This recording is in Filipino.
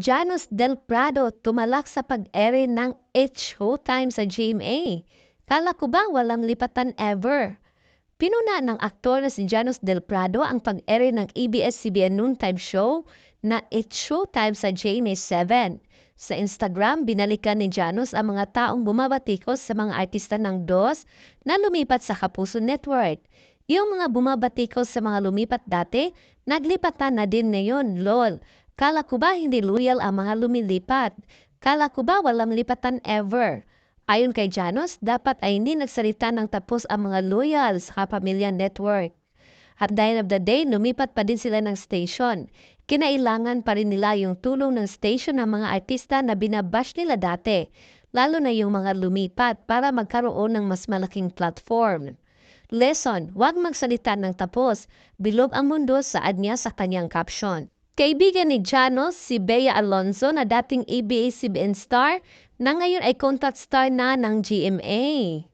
Janos Del Prado tumalak sa pag-ere ng It's Showtime sa GMA. Kala ko ba walang lipatan ever? Pinuna ng aktor na si Janos Del Prado ang pag-ere ng ABS-CBN noontime show na It's Showtime sa GMA7. Sa Instagram, binalikan ni Janos ang mga taong bumabatikos sa mga artista ng DOS na lumipat sa Kapuso Network. Yung mga bumabatikos sa mga lumipat dati, naglipatan na din ngayon, lol. Kala ko ba hindi loyal ang mga lumilipat? Kala ko ba walang lipatan ever? Ayon kay Janos, dapat ay hindi nagsalita ng tapos ang mga loyal sa Kapamilya Network. At the end of the day, lumipat pa din sila ng station. Kinailangan pa rin nila yung tulong ng station ng mga artista na binabash nila dati, lalo na yung mga lumipat para magkaroon ng mas malaking platform. Lesson, huwag magsalita ng tapos, bilog ang mundo saad niya sa kanyang caption. Kaibigan ni Janos, si Bea Alonzo na dating ABS-CBN star na ngayon ay contact star na ng GMA.